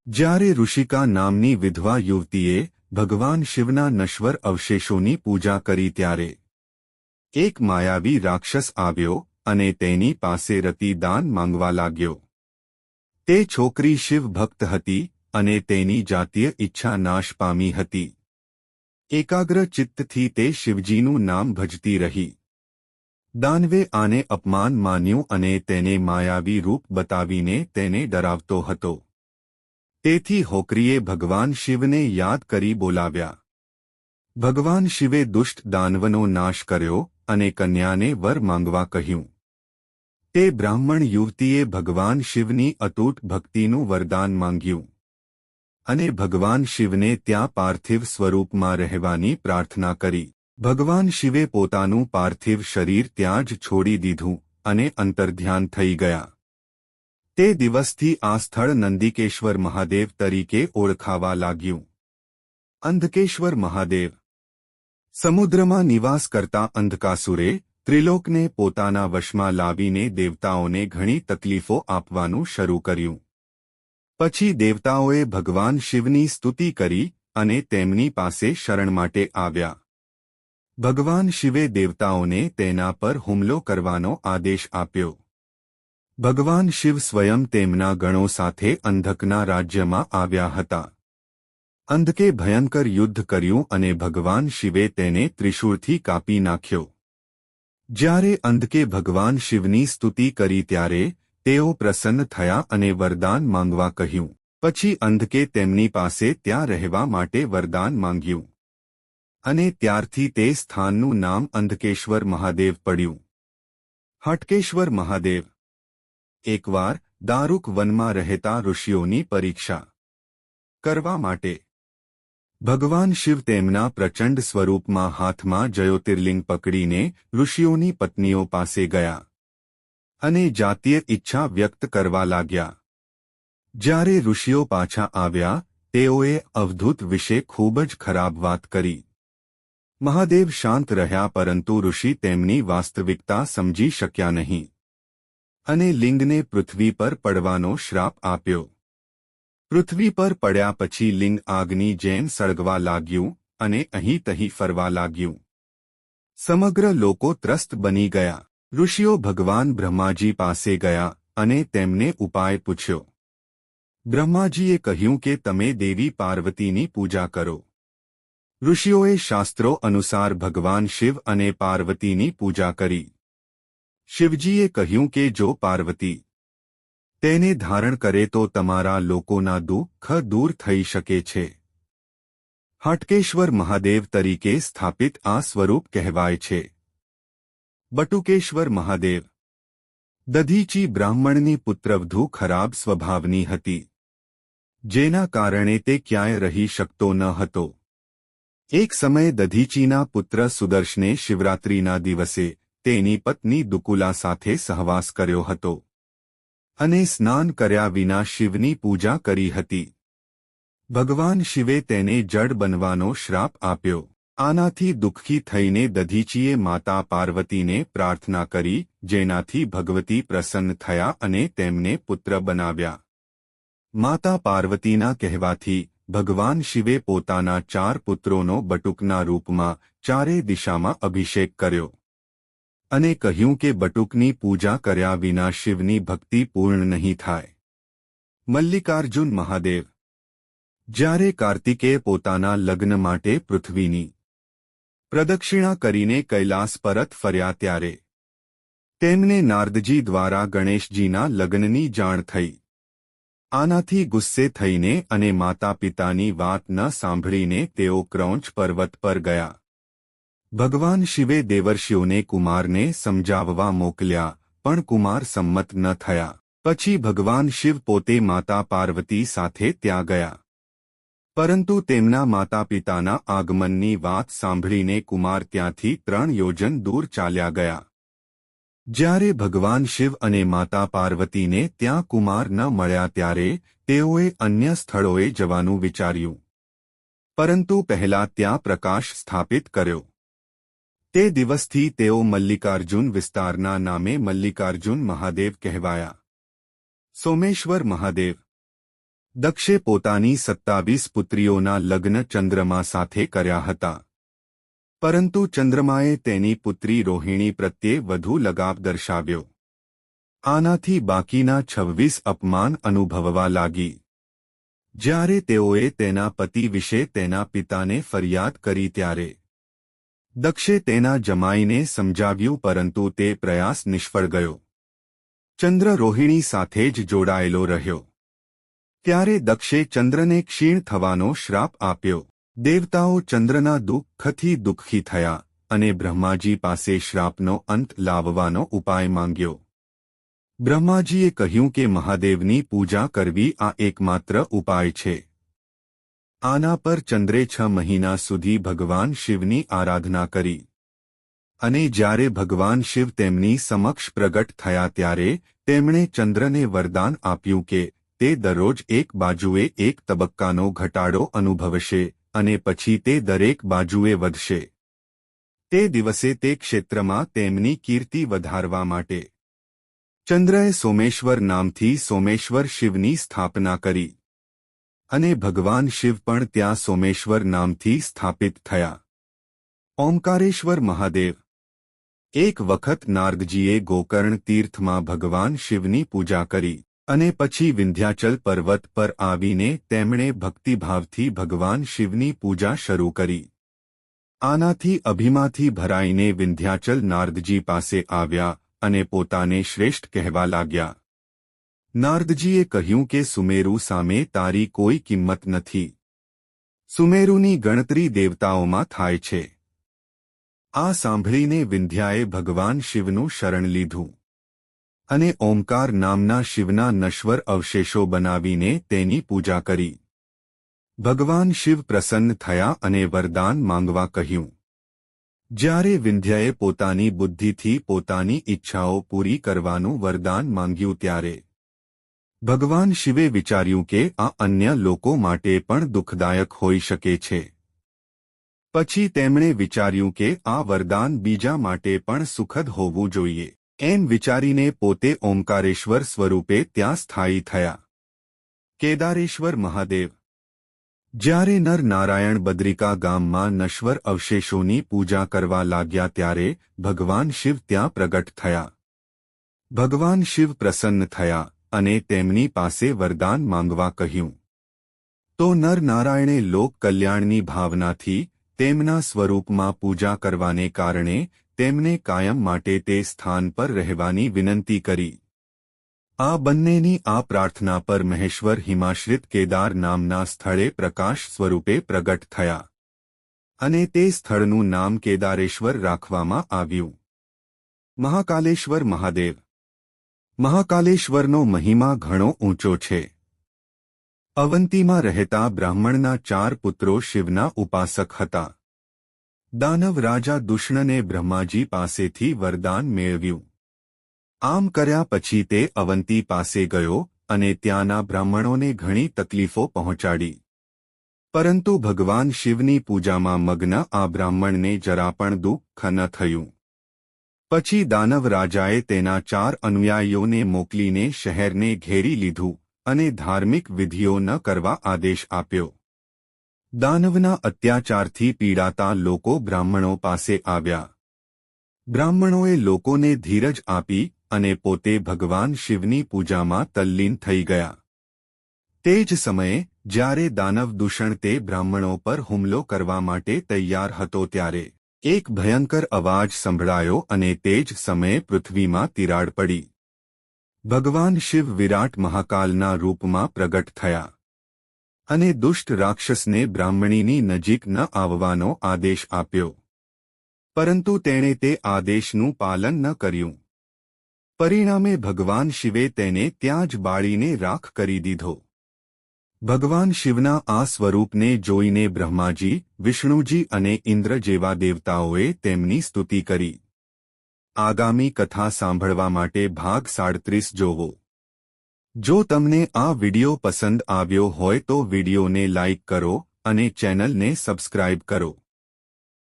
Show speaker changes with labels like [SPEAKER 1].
[SPEAKER 1] જ્યારે ઋષિકા નામની વિધવા યુવતીએ ભગવાન શિવના નશ્વર અવશેષોની પૂજા કરી ત્યારે એક માયાવી રાક્ષસ આવ્યો અને તેની પાસે રતિ દાન માંગવા લાગ્યો. તે છોકરી શિવ ભક્ત હતી અને તેની જાતીય ઈચ્છા નાશ પામી હતી. એકાગ્ર ચિત્તથી તે શિવજીનું નામ ભજતી રહી. દાનવે આને અપમાન માન્યું અને તેને માયાવી રૂપ બતાવીને તેને ડરાવતો હતો. તેથી હોકરીએ ભગવાન શિવને યાદ કરી બોલાવ્યા. ભગવાન શિવે દુષ્ટ દાનવનો નાશ કર્યો અને કન્યાને વર માંગવા કહ્યું. તે બ્રાહ્મણ યુવતીએ ભગવાન શિવની અતૂટ ભક્તિનું વરદાન માંગ્યું અને ભગવાન શિવને ત્યાં પાર્થિવ સ્વરૂપમાં રહેવાની પ્રાર્થના કરી. ભગવાન શિવે પોતાનું પાર્થિવ શરીર ત્યાં જ છોડી દીધું અને અંતર્ધ્યાન થઈ ગયા. તે દિવસથી આ સ્થળ નંદિકેશ્વર મહાદેવ તરીકે ઓળખાવા લાગ્યું. અંધકેશ્વર મહાદેવ. સમુદ્રમાં નિવાસ કરતા અંધકાસુરે ત્રિલોકને પોતાના વશમાં લાવીને દેવતાઓને ઘણી તકલીફો આપવાનું શરૂ કર્યું. પછી દેવતાઓએ ભગવાન શિવની સ્તુતિ કરી અને તેમની પાસે શરણ માટે આવ્યા. ભગવાન શિવે દેવતાઓને તેના પર હુમલો કરવાનો આદેશ આપ્યો. ભગવાન શિવ સ્વયં તેમના ગણો સાથે અંધકના રાજ્યમાં આવ્યા હતા. અંધકે ભયંકર યુદ્ધ કર્યું અને ભગવાન શિવે તેને ત્રિશૂળથી કાપી નાખ્યો. જ્યારે અંધકે ભગવાન શિવની સ્તુતિ કરી ત્યારે તેઓ પ્રસન્ન થયા અને વરદાન માંગવા કહ્યું. પછી અંધકે તેમની પાસે ત્યાં રહેવા માટે વરદાન માંગ્યું અને ત્યારથી તે સ્થાનનું નામ અંધકેશ્વર મહાદેવ પડ્યું. હટકેશ્વર મહાદેવ. એકવાર દારૂક વનમાં રહેતા ઋષિઓની પરીક્ષા કરવા માટે ભગવાન શિવ તેમના પ્રચંડ સ્વરૂપમાં હાથમાં જ્યોતિર્લિંગ પકડીને ઋષિઓની પત્નીઓ પાસે ગયા અને જાતીય ઈચ્છા વ્યક્ત કરવા લાગ્યા. જ્યારે ઋષિઓ પાછા આવ્યા તેઓએ અવધૂત વિશે ખૂબ જ ખરાબ વાત કરી. મહાદેવ શાંત રહ્યા પરંતુ ઋષિ તેમની વાસ્તવિકતા સમજી શક્યા નહીં અને લિંગને પૃથ્વી પર પડવાનો શ્રાપ આપ્યો. પૃથ્વી પર પડ્યા પછી લિંગ આગની જેમ સળગવા લાગ્યું અને અહીં તહીં ફરવા લાગ્યું. સમગ્ર લોકો ત્રસ્ત બની ગયા. ઋષિઓ ભગવાન બ્રહ્માજી પાસે ગયા અને તેમને ઉપાય પૂછ્યો. બ્રહ્માજીએ કહ્યું કે તમે દેવી પાર્વતીની પૂજા કરો. ઋષિઓએ શાસ્ત્રો અનુસાર ભગવાન શિવ અને પાર્વતીની પૂજા કરી. શિવજીએ કહ્યું કે જો પાર્વતી તેને ધારણ કરે તો તમારા લોકોના દુઃખ દૂર થઈ શકે છે. હટકેશ્વર મહાદેવ તરીકે સ્થાપિત આ સ્વરૂપ કહેવાય છે. બટુકેશ્વર મહાદેવ. દધીચી બ્રાહ્મણની પુત્રવધૂ ખરાબ સ્વભાવની હતી, જેના કારણે તે ક્યાંય રહી શકતો ન હતો. એક સમયે દધીચીના પુત્ર સુદર્શને શિવરાત્રિના દિવસે તેની પત્ની દુકુલા સાથે સહવાસ કર્યો હતો અને સ્નાન કર્યા વિના શિવની પૂજા કરી હતી. ભગવાન શિવે તેને જડ બનવાનો શ્રાપ આપ્યો. આનાથી દુઃખી થઈને દધીચીએ માતા પાર્વતીને પ્રાર્થના કરી, જેનાથી ભગવતી પ્રસન્ન થયા અને તેમને પુત્ર બનાવ્યા. માતા પાર્વતીના કહેવાથી ભગવાન શિવે પોતાના 4 પુત્રોનો બટુકના રૂપમાં ચારે દિશામાં અભિષેક કર્યો અને કહ્યું કે બટુકની પૂજા કર્યા વિના શિવની ભક્તિ પૂર્ણ નહીં થાય. મલ્લિકાર્જુન મહાદેવ. જ્યારે કાર્તિકેય પોતાના લગ્ન માટે પૃથ્વીની પ્રદક્ષિણા કરીને કૈલાસ પરત ફર્યા ત્યારે તેમને નારદજી દ્વારા ગણેશજીના લગ્નની જાણ થઈ. આનાથી ગુસ્સે થઈને અને માતા પિતાની વાત ન સાંભળીને તેઓ ક્રૌંચ પર્વત પર ગયા. ભગવાન શિવે દેવર્ષિઓને કુમારને સમજાવવા મોકલ્યા, પણ કુમાર સંમત ન થયા. પછી ભગવાન શિવ પોતે માતા પાર્વતી સાથે ત્યાં ગયા. પરંતુ તેમના માતા પિતાના આગમનની વાત સાંભળીને કુમાર ત્યાંથી 3 યોજન દૂર ચાલ્યા ગયા. જ્યારે ભગવાન શિવ અને માતા પાર્વતીને ત્યાં કુમાર ન મળ્યા ત્યારે તેઓએ અન્ય સ્થળોએ જવાનું વિચાર્યું, પરંતુ પહેલા ત્યાં પ્રકાશ સ્થાપિત કર્યો. તે દિવસથી તેઓ મલ્લિકાર્જુન વિસ્તારના નામે મલ્લિકાર્જુન મહાદેવ કહેવાયા. સોમેશ્વર મહાદેવ. દક્ષે પોતાની 27 પુત્રીઓના લગ્ન ચંદ્રમા સાથે કર્યા હતા, પરંતુ ચંદ્રમાએ તેની પુત્રી રોહિણી પ્રત્યે વધુ લગાવ દર્શાવ્યો. આનાથી બાકીના 26 અપમાન અનુભવવા લાગી. જ્યારે તેઓએ તેના પતિ વિશે તેના પિતાને ફરિયાદ કરી ત્યારે દક્ષે તેના જમાઈને સમજાવ્યું, પરંતુ તે પ્રયાસ નિષ્ફળ ગયો. ચંદ્ર રોહિણી સાથે જ જોડાયેલો રહ્યો. ત્યારે દક્ષે ચંદ્રને ક્ષીણ થવાનો શ્રાપ આપ્યો. દેવતાઓ ચંદ્રના દુઃખથી દુઃખી થયા અને બ્રહ્માજી પાસે શ્રાપનો અંત લાવવાનો ઉપાય માંગ્યો. બ્રહ્માજીએ કહ્યું કે મહાદેવની પૂજા કરવી આ એકમાત્ર ઉપાય છે. આના પર ચંદ્રે 6 મહિના સુધી ભગવાન શિવની આરાધના કરી અને જ્યારે ભગવાન શિવ તેમની સમક્ષ પ્રગટ થયા ત્યારે તેમણે ચંદ્રને વરદાન આપ્યું કે તે દરરોજ એક બાજુએ એક તબક્કાનો ઘટાડો અનુભવશે અને પછી તે દરેક બાજુએ વધશે. તે દિવસે તે ક્ષેત્રમાં તેમની કીર્તિ વધારવા માટે ચંદ્રએ સોમેશ્વર નામથી સોમેશ્વર શિવની સ્થાપના કરી અને ભગવાન શિવ પણ ત્યાં સોમેશ્વર નામથી સ્થાપિત થયા. ઓમકારેશ્વર મહાદેવ. એક વખત નારદજીએ ગોકર્ણ તીર્થમાં ભગવાન શિવની પૂજા કરી અને પછી વિંધ્યાચલ પર્વત પર આવીને તેમણે ભક્તિભાવથી ભગવાન શિવની પૂજા શરૂ કરી. આનાથી અભિમાથી ભરાઈને વિંધ્યાચલ નારદજી પાસે આવ્યા અને પોતાને શ્રેષ્ઠ કહેવા લાગ્યા. નારદજીએ કહ્યું કે સુમેરુ સામે તારી કોઈ કિંમત નથી. સુમેરુની ગણતરી દેવતાઓમાં થાય છે. આ સાંભળીને વિંધ્યાએ ભગવાન શિવનું શરણ લીધું અને ઓમકાર નામના શિવના નશ્વર અવશેષો બનાવીને તેની પૂજા કરી. ભગવાન શિવ પ્રસન્ન થયા અને વરદાન માંગવા કહ્યું. જ્યારે વિંધ્યાએ પોતાની બુદ્ધિથી પોતાની ઈચ્છાઓ પૂરી કરવાનું વરદાન માંગ્યું ત્યારે ભગવાન શિવે વિચાર્યું કે આ અન્ય લોકો માટે પણ દુઃખદાયક હોઈ શકે છે. પછી તેમણે વિચાર્યું કે આ વરદાન બીજા માટે પણ સુખદ હોવું જોઈએ. એમ વિચારીને પોતે ઓમકારેશ્વર સ્વરૂપે ત્યાં સ્થાયી થયા. કેદારેશ્વર મહાદેવ. જ્યારે નર નારાયણ બદ્રિકા ગામમાં નશ્વર અવશેષોની પૂજા કરવા લાગ્યા ત્યારે ભગવાન શિવ ત્યાં પ્રગટ થયા. ભગવાન શિવ પ્રસન્ન થયા અને તેમની પાસે વરદાન માંગવા કહ્યું. તો નર નારાયણે લોક કલ્યાણની ભાવનાથી તેમના સ્વરૂપમાં પૂજા કરવાને કારણે તેમને કાયમ માટે તે સ્થાન પર રહેવાની વિનંતી કરી. આ બંનેની આ પ્રાર્થના પર મહેશ્વર હિમાશ્રિત કેદાર નામના સ્થળે પ્રકાશ સ્વરૂપે પ્રગટ થયા અને તે સ્થળનું નામ કેદારેશ્વર રાખવામાં આવ્યું. મહાકાલેશ્વર મહાદેવ. મહાકાલેશ્વરનો મહિમા ઘણો ઊંચો છે. અવંતીમાં રહેતા બ્રાહ્મણના 4 પુત્રો શિવના ઉપાસક હતા. દાનવ રાજા દુષ્ણને બ્રહ્માજી પાસેથી વરદાન મેળવ્યું. આમ કર્યા પછી તે અવંતી પાસે ગયો અને ત્યાંના બ્રાહ્મણોને ઘણી તકલીફો પહોંચાડી. પરંતુ ભગવાન શિવની પૂજામાં મગ્ન આ બ્રાહ્મણને જરા પણ દુઃખ ન થયું. પછી દાનવ રાજાએ તેના 4 અનુયાયીઓને મોકલીને શહેરને ઘેરી લીધું અને ધાર્મિક વિધિઓ ન કરવા આદેશ આપ્યો. દાનવના અત્યાચારથી પીડાતા લોકો બ્રાહ્મણો પાસે આવ્યા. બ્રાહ્મણોએ લોકોને ધીરજ આપી અને પોતે ભગવાન શિવની પૂજામાં તલ્લીન થઈ ગયા. તે જ સમયે જ્યારે દાનવ દૂષણ તે બ્રાહ્મણો પર હુમલો કરવા માટે તૈયાર હતો ત્યારે એક ભયંકર અવાજ સંભળાયો અને તે જ સમયે પૃથ્વીમાં તિરાડ પડી. ભગવાન શિવ વિરાટ મહાકાલના રૂપમાં પ્રગટ થયા અને દુષ્ટ રાક્ષસને બ્રાહ્મણીની નજીક ન આવવાનો આદેશ આપ્યો. પરંતુ તેણે તે આદેશનું પાલન ન કર્યું. પરિણામે ભગવાન શિવે તેને ત્યાં જ બાળીને રાખ કરી દીધો. ભગવાન શિવના આ સ્વરૂપને જોઈને બ્રહ્માજી, વિષ્ણુજી અને ઇન્દ્ર જેવા દેવતાઓએ તેમની સ્તુતિ કરી. આગામી કથા સાંભળવા માટે ભાગ 37 જોવો. જો તમને આ વિડિયો પસંદ આવ્યો હોય તો વિડિયોને લાઇક કરો અને ચેનલને સબસ્ક્રાઇબ કરો.